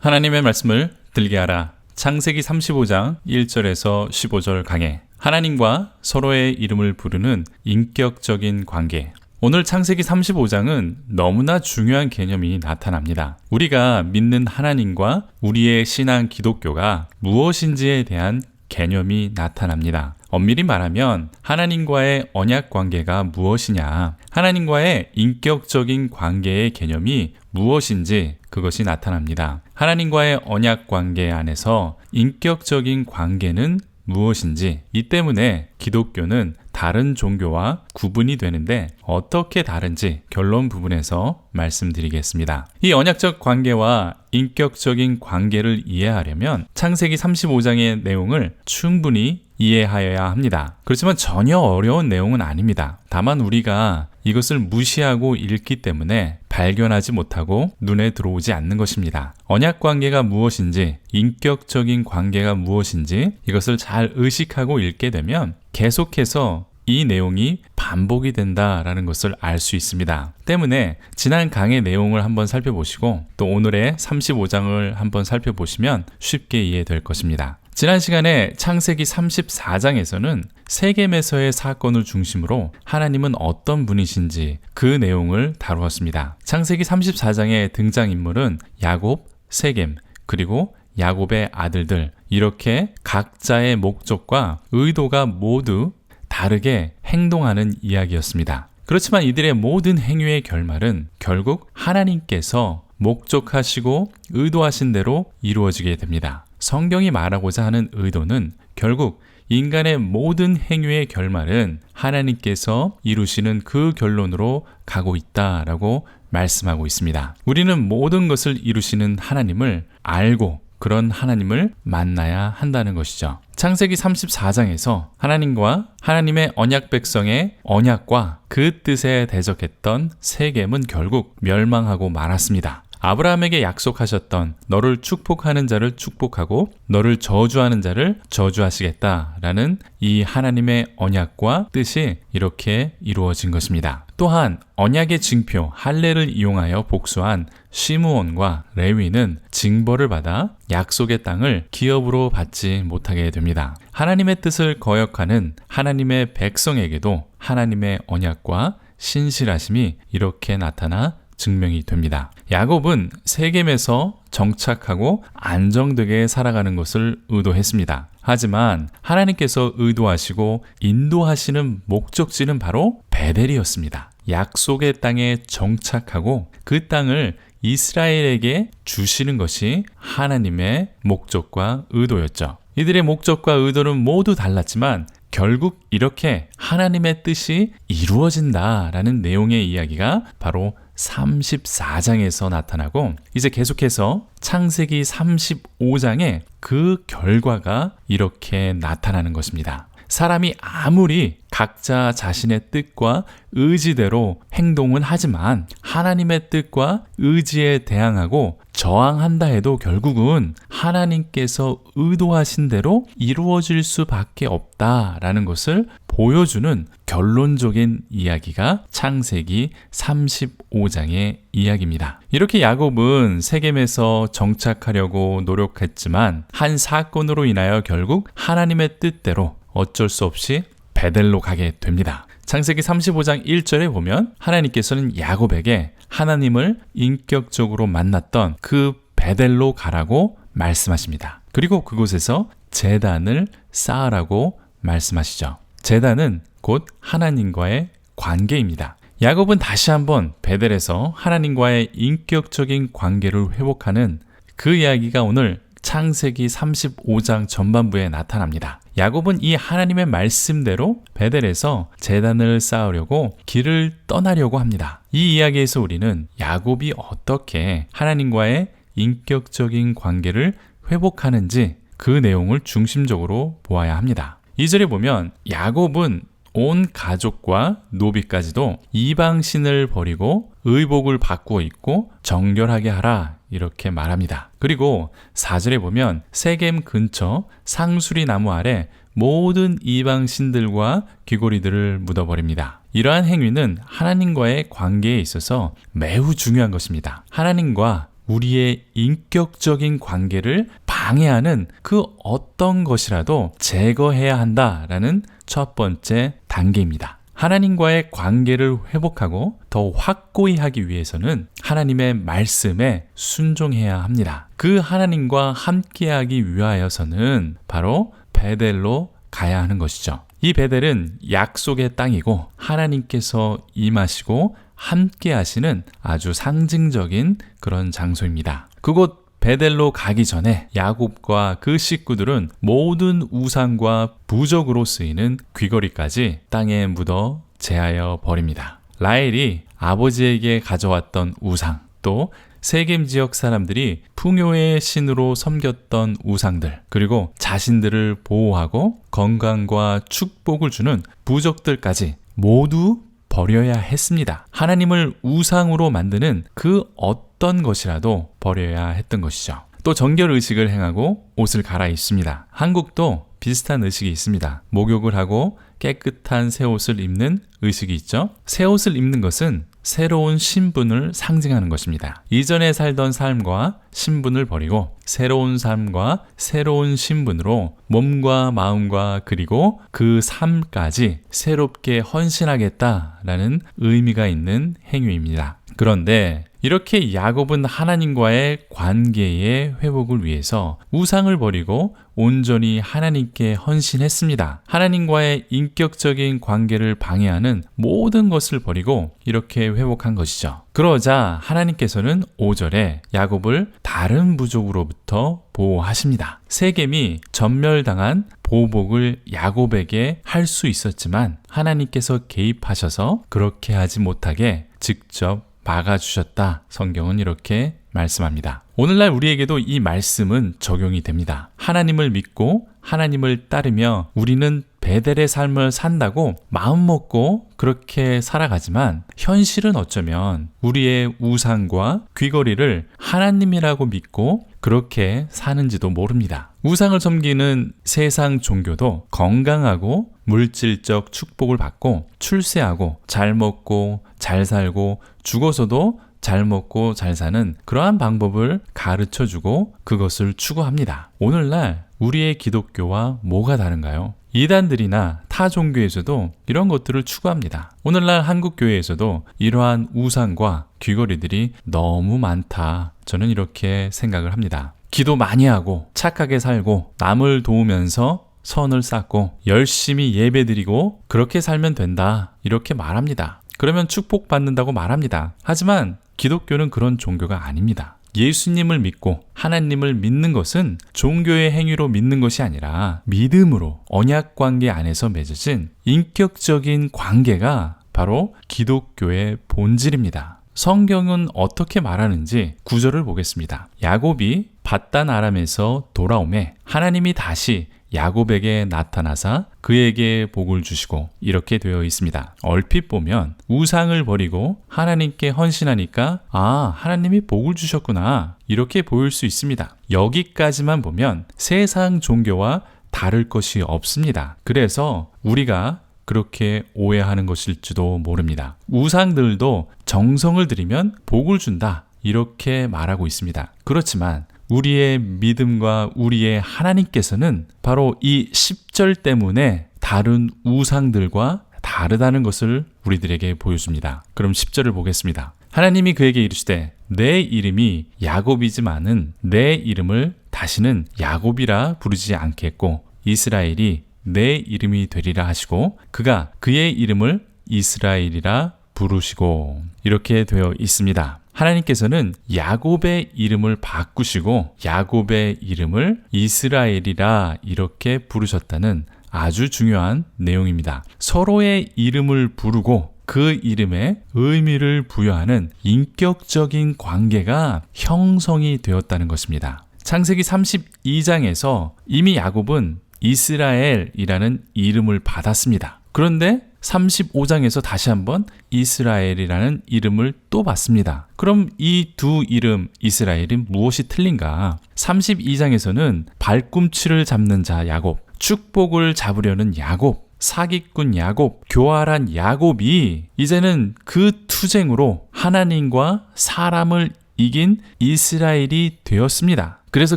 하나님의 말씀을 들게 하라. 창세기 35장 1절에서 15절 강해. 하나님과 서로의 이름을 부르는 인격적인 관계. 오늘 창세기 35장은 너무나 중요한 개념이 나타납니다. 우리가 믿는 하나님과 우리의 신앙 기독교가 무엇인지에 대한 개념이 나타납니다. 엄밀히 말하면 하나님과의 언약 관계가 무엇이냐, 하나님과의 인격적인 관계의 개념이 무엇인지 그것이 나타납니다. 하나님과의 언약 관계 안에서 인격적인 관계는 무엇인지, 이 때문에 기독교는 다른 종교와 구분이 되는데 어떻게 다른지 결론 부분에서 말씀드리겠습니다. 이 언약적 관계와 인격적인 관계를 이해하려면 창세기 35장의 내용을 충분히 이해하여야 합니다. 그렇지만 전혀 어려운 내용은 아닙니다. 다만 우리가 이것을 무시하고 읽기 때문에 발견하지 못하고 눈에 들어오지 않는 것입니다. 언약 관계가 무엇인지, 인격적인 관계가 무엇인지 이것을 잘 의식하고 읽게 되면 계속해서 이 내용이 반복이 된다라는 것을 알 수 있습니다. 때문에 지난 강의 내용을 한번 살펴보시고 또 오늘의 35장을 한번 살펴보시면 쉽게 이해될 것입니다. 지난 시간에 창세기 34장에서는 세겜에서의 사건을 중심으로 하나님은 어떤 분이신지 그 내용을 다루었습니다. 창세기 34장의 등장인물은 야곱, 세겜, 그리고 야곱의 아들들, 이렇게 각자의 목적과 의도가 모두 다르게 행동하는 이야기였습니다. 그렇지만 이들의 모든 행위의 결말은 결국 하나님께서 목적하시고 의도하신 대로 이루어지게 됩니다. 성경이 말하고자 하는 의도는 결국 인간의 모든 행위의 결말은 하나님께서 이루시는 그 결론으로 가고 있다라고 말씀하고 있습니다. 우리는 모든 것을 이루시는 하나님을 알고 그런 하나님을 만나야 한다는 것이죠. 창세기 34장에서 하나님과 하나님의 언약 백성의 언약과 그 뜻에 대적했던 세겜은 결국 멸망하고 말았습니다. 아브라함에게 약속하셨던 너를 축복하는 자를 축복하고 너를 저주하는 자를 저주하시겠다라는 이 하나님의 언약과 뜻이 이렇게 이루어진 것입니다. 또한 언약의 징표 할례를 이용하여 복수한 시므온과 레위는 징벌을 받아 약속의 땅을 기업으로 받지 못하게 됩니다. 하나님의 뜻을 거역하는 하나님의 백성에게도 하나님의 언약과 신실하심이 이렇게 나타나 증명이 됩니다. 야곱은 세겜에서 정착하고 안정되게 살아가는 것을 의도했습니다. 하지만 하나님께서 의도하시고 인도하시는 목적지는 바로 베델이었습니다. 약속의 땅에 정착하고 그 땅을 이스라엘에게 주시는 것이 하나님의 목적과 의도였죠. 이들의 목적과 의도는 모두 달랐지만 결국 이렇게 하나님의 뜻이 이루어진다라는 내용의 이야기가 바로 34장에서 나타나고 이제 계속해서 창세기 35장에 그 결과가 이렇게 나타나는 것입니다. 사람이 아무리 각자 자신의 뜻과 의지대로 행동은 하지만 하나님의 뜻과 의지에 대항하고 저항한다 해도 결국은 하나님께서 의도하신 대로 이루어질 수밖에 없다라는 것을 보여주는 결론적인 이야기가 창세기 35장의 이야기입니다. 이렇게 야곱은 세겜에서 정착하려고 노력했지만 한 사건으로 인하여 결국 하나님의 뜻대로 어쩔 수 없이 베델로 가게 됩니다. 창세기 35장 1절에 보면 하나님께서는 야곱에게 하나님을 인격적으로 만났던 그 베델로 가라고 말씀하십니다. 그리고 그곳에서 제단을 쌓으라고 말씀하시죠. 제단은 곧 하나님과의 관계입니다. 야곱은 다시 한번 베델에서 하나님과의 인격적인 관계를 회복하는 그 이야기가 오늘 창세기 35장 전반부에 나타납니다. 야곱은 이 하나님의 말씀대로 베델에서 제단을 쌓으려고 길을 떠나려고 합니다. 이 이야기에서 우리는 야곱이 어떻게 하나님과의 인격적인 관계를 회복하는지 그 내용을 중심적으로 보아야 합니다. 2절에 보면 야곱은 온 가족과 노비까지도 이방신을 버리고 의복을 바꾸어 입고 정결하게 하라 이렇게 말합니다. 그리고 4절에 보면 세겜 근처 상수리 나무 아래 모든 이방신들과 귀고리들을 묻어버립니다. 이러한 행위는 하나님과의 관계에 있어서 매우 중요한 것입니다. 하나님과 우리의 인격적인 관계를 방해하는 그 어떤 것이라도 제거해야 한다라는 첫 번째 단계입니다. 하나님과의 관계를 회복하고 더 확고히 하기 위해서는 하나님의 말씀에 순종해야 합니다. 그 하나님과 함께하기 위하여서는 바로 베델로 가야 하는 것이죠. 이 베델은 약속의 땅이고 하나님께서 임하시고 함께 하시는 아주 상징적인 그런 장소입니다. 그곳 베델로 가기 전에 야곱과 그 식구들은 모든 우상과 부적으로 쓰이는 귀걸이까지 땅에 묻어 제하여 버립니다. 라헬이 아버지에게 가져왔던 우상, 또 세겜 지역 사람들이 풍요의 신으로 섬겼던 우상들, 그리고 자신들을 보호하고 건강과 축복을 주는 부적들까지 모두 버려야 했습니다. 하나님을 우상으로 만드는 그 어떤 것이라도 버려야 했던 것이죠. 또 정결 의식을 행하고 옷을 갈아입습니다. 한국도 비슷한 의식이 있습니다. 목욕을 하고 깨끗한 새 옷을 입는 의식이 있죠. 새 옷을 입는 것은 새로운 신분을 상징하는 것입니다. 이전에 살던 삶과 신분을 버리고 새로운 삶과 새로운 신분으로 몸과 마음과 그리고 그 삶까지 새롭게 헌신하겠다라는 의미가 있는 행위입니다. 그런데 이렇게 야곱은 하나님과의 관계의 회복을 위해서 우상을 버리고 온전히 하나님께 헌신했습니다. 하나님과의 인격적인 관계를 방해하는 모든 것을 버리고 이렇게 회복한 것이죠. 그러자 하나님께서는 5절에 야곱을 다른 부족으로부터 보호하십니다. 세겜이 전멸당한 보복을 야곱에게 할 수 있었지만 하나님께서 개입하셔서 그렇게 하지 못하게 직접 막아주셨다. 성경은 이렇게 말씀합니다. 오늘날 우리에게도 이 말씀은 적용이 됩니다. 하나님을 믿고 하나님을 따르며 우리는 베델의 삶을 산다고 마음먹고 그렇게 살아가지만 현실은 어쩌면 우리의 우상과 귀걸이를 하나님이라고 믿고 그렇게 사는지도 모릅니다. 우상을 섬기는 세상 종교도 건강하고 물질적 축복을 받고 출세하고 잘 먹고 잘 살고 죽어서도 잘 먹고 잘 사는 그러한 방법을 가르쳐주고 그것을 추구합니다. 오늘날 우리의 기독교와 뭐가 다른가요? 이단들이나 타 종교에서도 이런 것들을 추구합니다. 오늘날 한국 교회에서도 이러한 우상과 귀걸이들이 너무 많다. 저는 이렇게 생각을 합니다. 기도 많이 하고 착하게 살고 남을 도우면서 선을 쌓고 열심히 예배드리고 그렇게 살면 된다. 이렇게 말합니다. 그러면 축복받는다고 말합니다. 하지만 기독교는 그런 종교가 아닙니다. 예수님을 믿고 하나님을 믿는 것은 종교의 행위로 믿는 것이 아니라 믿음으로 언약 관계 안에서 맺어진 인격적인 관계가 바로 기독교의 본질입니다. 성경은 어떻게 말하는지 구절을 보겠습니다. 야곱이 밧단 아람에서 돌아오매 하나님이 다시 야곱에게 나타나사 그에게 복을 주시고 이렇게 되어 있습니다. 얼핏 보면 우상을 버리고 하나님께 헌신하니까 하나님이 복을 주셨구나 이렇게 보일 수 있습니다. 여기까지만 보면 세상 종교와 다를 것이 없습니다. 그래서 우리가 그렇게 오해하는 것일지도 모릅니다. 우상들도 정성을 들이면 복을 준다 이렇게 말하고 있습니다. 그렇지만 우리의 믿음과 우리의 하나님께서는 바로 이 10절 때문에 다른 우상들과 다르다는 것을 우리들에게 보여줍니다. 그럼 10절을 보겠습니다. 하나님이 그에게 이르시되 내 이름이 야곱이지만은 내 이름을 다시는 야곱이라 부르지 않겠고 이스라엘이 내 이름이 되리라 하시고 그가 그의 이름을 이스라엘이라 부르시고 이렇게 되어 있습니다. 하나님께서는 야곱의 이름을 바꾸시고 야곱의 이름을 이스라엘이라 이렇게 부르셨다는 아주 중요한 내용입니다. 서로의 이름을 부르고 그 이름에 의미를 부여하는 인격적인 관계가 형성이 되었다는 것입니다. 창세기 32장에서 이미 야곱은 이스라엘이라는 이름을 받았습니다. 그런데 35장에서 다시 한번 이스라엘이라는 이름을 또 받습니다. 그럼 이 두 이름 이스라엘이 무엇이 틀린가? 32장에서는 발꿈치를 잡는 자 야곱, 축복을 잡으려는 야곱, 사기꾼 야곱, 교활한 야곱이 이제는 그 투쟁으로 하나님과 사람을 이긴 이스라엘이 되었습니다. 그래서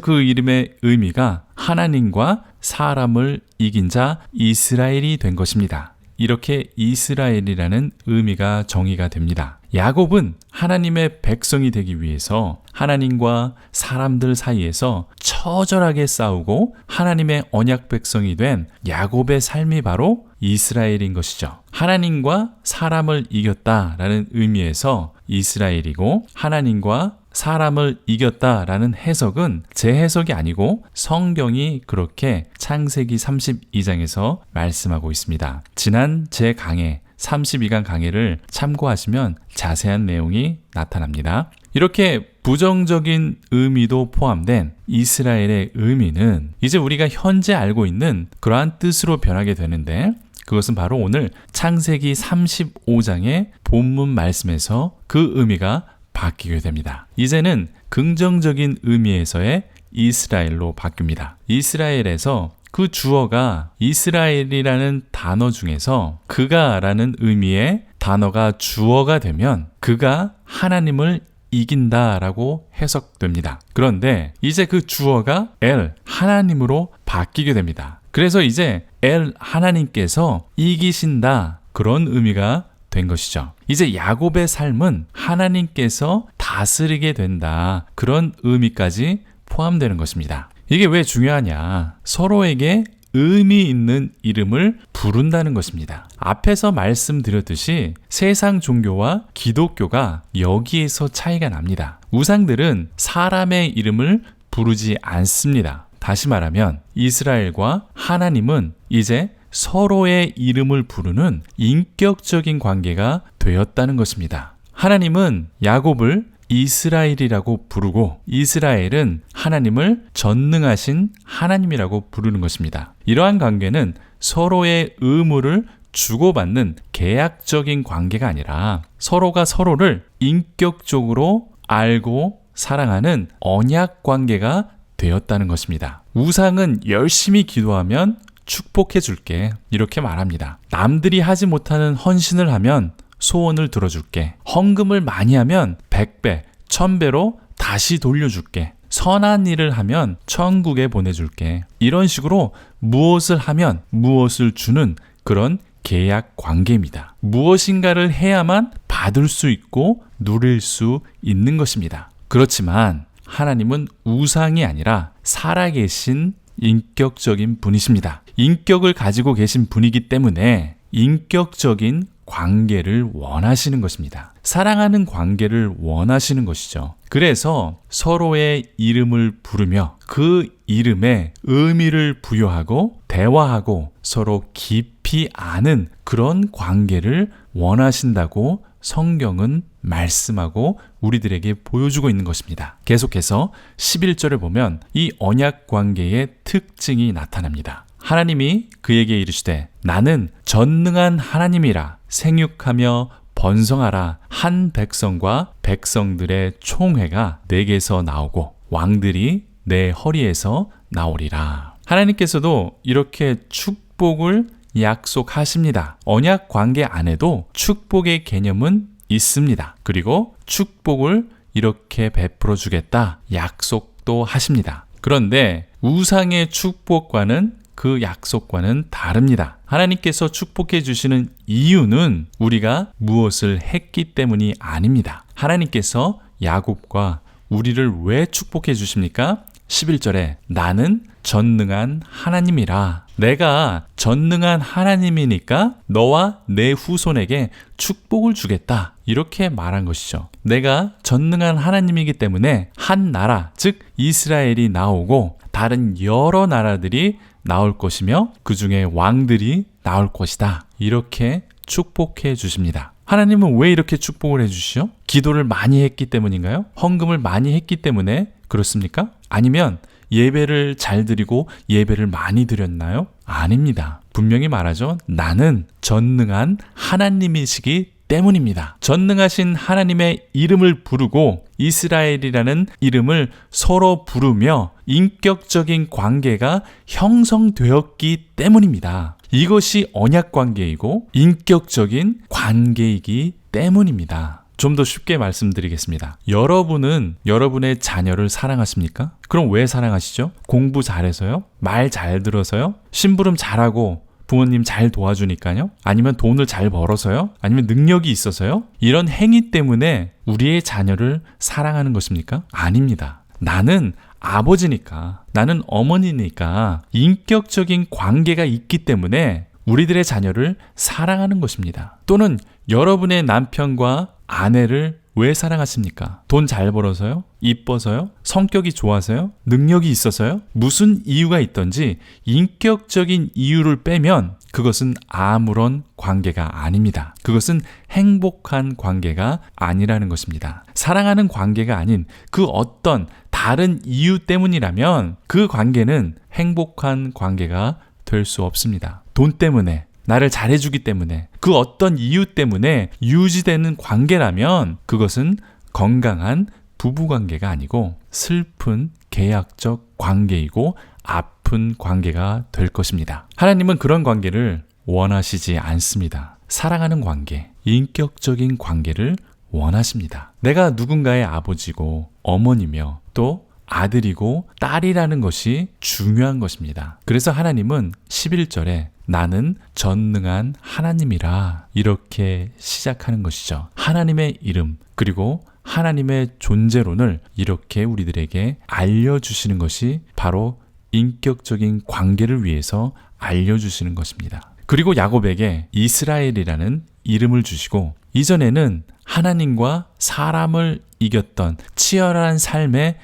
그 이름의 의미가 하나님과 사람을 이긴 자 이스라엘이 된 것입니다. 이렇게 이스라엘이라는 의미가 정의가 됩니다. 야곱은 하나님의 백성이 되기 위해서 하나님과 사람들 사이에서 처절하게 싸우고 하나님의 언약 백성이 된 야곱의 삶이 바로 이스라엘인 것이죠. 하나님과 사람을 이겼다라는 의미에서 이스라엘이고, 하나님과 사람을 이겼다라는 해석은 제 해석이 아니고 성경이 그렇게 창세기 32장에서 말씀하고 있습니다. 지난 제 강해 32강 강해를 참고하시면 자세한 내용이 나타납니다. 이렇게 부정적인 의미도 포함된 이스라엘의 의미는 이제 우리가 현재 알고 있는 그러한 뜻으로 변하게 되는데, 그것은 바로 오늘 창세기 35장의 본문 말씀에서 그 의미가 바뀌게 됩니다. 이제는 긍정적인 의미에서의 이스라엘로 바뀝니다. 이스라엘에서 그 주어가 이스라엘이라는 단어 중에서 그가라는 의미의 단어가 주어가 되면 그가 하나님을 이긴다라고 해석됩니다. 그런데 이제 그 주어가 엘, 하나님으로 바뀌게 됩니다. 그래서 이제 엘, 하나님께서 이기신다, 그런 의미가 된 것이죠. 이제 야곱의 삶은 하나님께서 다스리게 된다, 그런 의미까지 포함되는 것입니다. 이게 왜 중요하냐? 서로에게 의미 있는 이름을 부른다는 것입니다. 앞에서 말씀드렸듯이 세상 종교와 기독교가 여기에서 차이가 납니다. 우상들은 사람의 이름을 부르지 않습니다. 다시 말하면 이스라엘과 하나님은 이제 서로의 이름을 부르는 인격적인 관계가 되었다는 것입니다. 하나님은 야곱을 이스라엘이라고 부르고, 이스라엘은 하나님을 전능하신 하나님이라고 부르는 것입니다. 이러한 관계는 서로의 의무를 주고받는 계약적인 관계가 아니라 서로가 서로를 인격적으로 알고 사랑하는 언약 관계가 되었다는 것입니다. 우상은 열심히 기도하면 축복해 줄게, 이렇게 말합니다. 남들이 하지 못하는 헌신을 하면 소원을 들어줄게. 헌금을 많이 하면 100배, 1000배로 다시 돌려줄게. 선한 일을 하면 천국에 보내줄게. 이런 식으로 무엇을 하면 무엇을 주는 그런 계약 관계입니다. 무엇인가를 해야만 받을 수 있고 누릴 수 있는 것입니다. 그렇지만 하나님은 우상이 아니라 살아계신 인격적인 분이십니다. 인격을 가지고 계신 분이기 때문에 인격적인 관계를 원하시는 것입니다. 사랑하는 관계를 원하시는 것이죠. 그래서 서로의 이름을 부르며 그 이름에 의미를 부여하고 대화하고 서로 깊이 아는 그런 관계를 원하신다고 성경은 말씀하고 우리들에게 보여주고 있는 것입니다. 계속해서 11절을 보면 이 언약 관계의 특징이 나타납니다. 하나님이 그에게 이르시되 나는 전능한 하나님이라, 생육하며 번성하라. 한 백성과 백성들의 총회가 내게서 나오고 왕들이 내 허리에서 나오리라. 하나님께서도 이렇게 축복을 약속하십니다. 언약 관계 안에도 축복의 개념은 있습니다. 그리고 축복을 이렇게 베풀어 주겠다 약속도 하십니다. 그런데 우상의 축복과는 그 약속과는 다릅니다. 하나님께서 축복해 주시는 이유는 우리가 무엇을 했기 때문이 아닙니다. 하나님께서 야곱과 우리를 왜 축복해 주십니까? 11절에 나는 전능한 하나님이라. 내가 전능한 하나님이니까 너와 내 후손에게 축복을 주겠다, 이렇게 말한 것이죠. 내가 전능한 하나님이기 때문에 한 나라, 즉 이스라엘이 나오고 다른 여러 나라들이 나올 것이며 그 중에 왕들이 나올 것이다, 이렇게 축복해 주십니다. 하나님은 왜 이렇게 축복을 해주시죠? 기도를 많이 했기 때문인가요? 헌금을 많이 했기 때문에 그렇습니까? 아니면 예배를 잘 드리고 예배를 많이 드렸나요? 아닙니다. 분명히 말하죠. 나는 전능한 하나님이시기 때문입니다. 전능하신 하나님의 이름을 부르고 이스라엘이라는 이름을 서로 부르며 인격적인 관계가 형성되었기 때문입니다. 이것이 언약 관계이고 인격적인 관계이기 때문입니다. 좀 더 쉽게 말씀드리겠습니다. 여러분은 여러분의 자녀를 사랑하십니까? 그럼 왜 사랑하시죠? 공부 잘해서요? 말 잘 들어서요? 심부름 잘하고 부모님 잘 도와주니까요? 아니면 돈을 잘 벌어서요? 아니면 능력이 있어서요? 이런 행위 때문에 우리의 자녀를 사랑하는 것입니까? 아닙니다. 나는 아버지니까, 나는 어머니니까 인격적인 관계가 있기 때문에 우리들의 자녀를 사랑하는 것입니다. 또는 여러분의 남편과 아내를 왜 사랑하십니까? 돈 잘 벌어서요? 이뻐서요? 성격이 좋아서요? 능력이 있어서요? 무슨 이유가 있든지 인격적인 이유를 빼면 그것은 아무런 관계가 아닙니다. 그것은 행복한 관계가 아니라는 것입니다. 사랑하는 관계가 아닌 그 어떤 다른 이유 때문이라면 그 관계는 행복한 관계가 될 수 없습니다. 돈 때문에, 나를 잘해주기 때문에, 그 어떤 이유 때문에 유지되는 관계라면 그것은 건강한 부부관계가 아니고 슬픈 계약적 관계이고 아픈 관계가 될 것입니다. 하나님은 그런 관계를 원하시지 않습니다. 사랑하는 관계, 인격적인 관계를 원하십니다. 내가 누군가의 아버지고 어머니며 또 아들이고 딸이라는 것이 중요한 것입니다. 그래서 하나님은 11절에 나는 전능한 하나님이라 이렇게 시작하는 것이죠. 하나님의 이름 그리고 하나님의 존재론을 이렇게 우리들에게 알려주시는 것이 바로 인격적인 관계를 위해서 알려주시는 것입니다. 그리고 야곱에게 이스라엘이라는 이름을 주시고 이전에는 하나님과 사람을 이겼던 치열한 삶의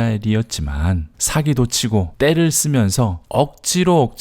이스라엘이었지만 사기도 치고 때를 쓰면서 억지로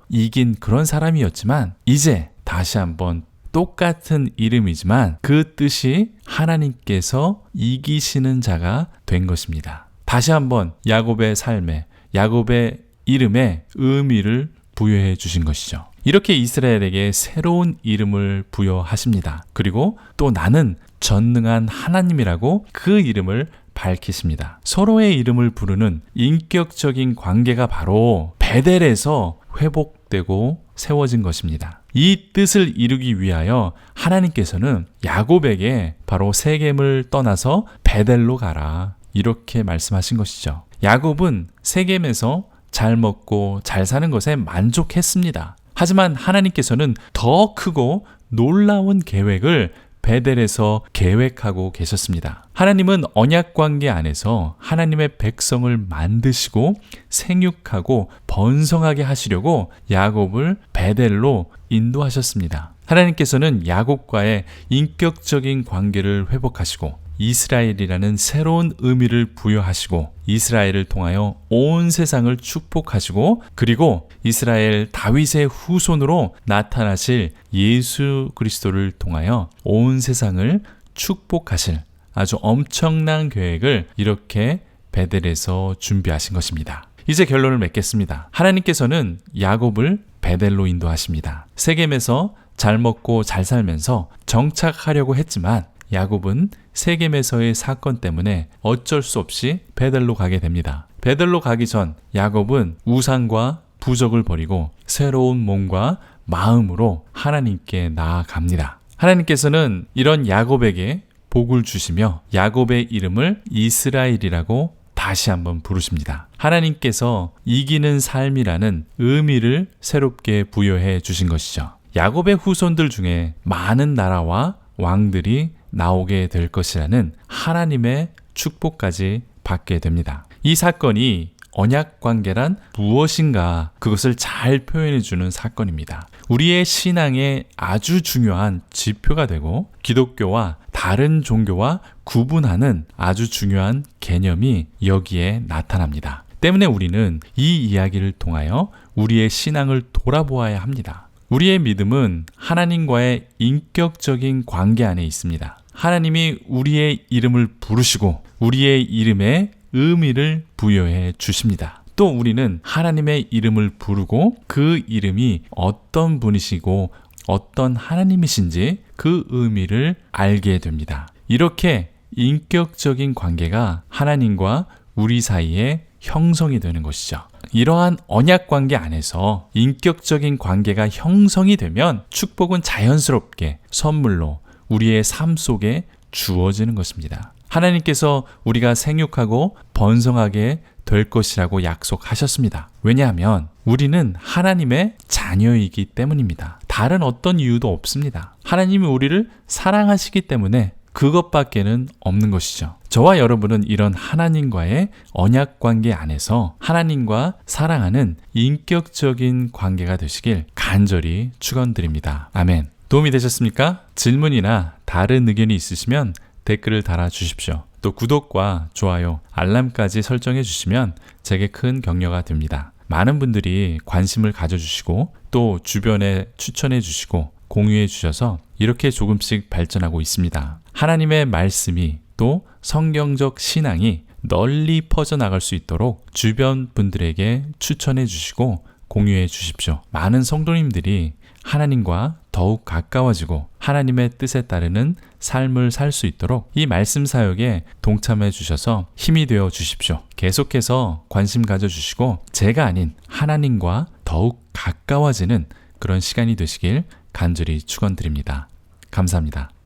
이긴 그런 사람이었지만 이제 다시 한번 똑같은 이름이지만 그 뜻이 하나님께서 이기시는 자가 된 것입니다. 다시 한번 야곱의 삶에 야곱의 이름에 의미를 부여해 주신 것이죠. 이렇게 이스라엘에게 새로운 이름을 부여하십니다. 그리고 또 나는 전능한 하나님이라고 그 이름을 밝히십니다. 서로의 이름을 부르는 인격적인 관계가 바로 베델에서 회복되고 세워진 것입니다. 이 뜻을 이루기 위하여 하나님께서는 야곱에게 바로 세겜을 떠나서 베델로 가라 이렇게 말씀하신 것이죠. 야곱은 세겜에서 잘 먹고 잘 사는 것에 만족했습니다. 하지만 하나님께서는 더 크고 놀라운 계획을 베델에서 계획하고 계셨습니다. 하나님은 언약관계 안에서 하나님의 백성을 만드시고 생육하고 번성하게 하시려고 야곱을 베델로 인도하셨습니다. 하나님께서는 야곱과의 인격적인 관계를 회복하시고 이스라엘이라는 새로운 의미를 부여하시고 이스라엘을 통하여 온 세상을 축복하시고 그리고 이스라엘 다윗의 후손으로 나타나실 예수 그리스도를 통하여 온 세상을 축복하실 아주 엄청난 계획을 이렇게 베델에서 준비하신 것입니다. 이제 결론을 맺겠습니다. 하나님께서는 야곱을 베델로 인도하십니다. 세겜에서 잘 먹고 잘 살면서 정착하려고 했지만 야곱은 세겜에서의 사건 때문에 어쩔 수 없이 베델로 가게 됩니다. 베델로 가기 전 야곱은 우상과 부적을 버리고 새로운 몸과 마음으로 하나님께 나아갑니다. 하나님께서는 이런 야곱에게 복을 주시며 야곱의 이름을 이스라엘이라고 다시 한번 부르십니다. 하나님께서 이기는 삶이라는 의미를 새롭게 부여해 주신 것이죠. 야곱의 후손들 중에 많은 나라와 왕들이 나오게 될 것이라는 하나님의 축복까지 받게 됩니다. 이 사건이 언약 관계란 무엇인가 그것을 잘 표현해 주는 사건입니다. 우리의 신앙에 아주 중요한 지표가 되고 기독교와 다른 종교와 구분하는 아주 중요한 개념이 여기에 나타납니다. 때문에 우리는 이 이야기를 통하여 우리의 신앙을 돌아보아야 합니다. 우리의 믿음은 하나님과의 인격적인 관계 안에 있습니다. 하나님이 우리의 이름을 부르시고 우리의 이름에 의미를 부여해 주십니다. 또 우리는 하나님의 이름을 부르고 그 이름이 어떤 분이시고 어떤 하나님이신지 그 의미를 알게 됩니다. 이렇게 인격적인 관계가 하나님과 우리 사이에 형성이 되는 것이죠. 이러한 언약 관계 안에서 인격적인 관계가 형성이 되면 축복은 자연스럽게 선물로 우리의 삶 속에 주어지는 것입니다. 하나님께서 우리가 생육하고 번성하게 될 것이라고 약속하셨습니다. 왜냐하면 우리는 하나님의 자녀이기 때문입니다. 다른 어떤 이유도 없습니다. 하나님이 우리를 사랑하시기 때문에 그것밖에는 없는 것이죠. 저와 여러분은 이런 하나님과의 언약 관계 안에서 하나님과 사랑하는 인격적인 관계가 되시길 간절히 축원드립니다. 아멘. 도움이 되셨습니까? 질문이나 다른 의견이 있으시면 댓글을 달아주십시오. 또 구독과 좋아요, 알람까지 설정해 주시면 제게 큰 격려가 됩니다. 많은 분들이 관심을 가져주시고 또 주변에 추천해 주시고 공유해 주셔서 이렇게 조금씩 발전하고 있습니다. 하나님의 말씀이 또 성경적 신앙이 널리 퍼져나갈 수 있도록 주변 분들에게 추천해 주시고 공유해 주십시오. 많은 성도님들이 하나님과 더욱 가까워지고 하나님의 뜻에 따르는 삶을 살 수 있도록 이 말씀 사역에 동참해 주셔서 힘이 되어 주십시오. 계속해서 관심 가져주시고 제가 아닌 하나님과 더욱 가까워지는 그런 시간이 되시길 간절히 축원드립니다. 감사합니다.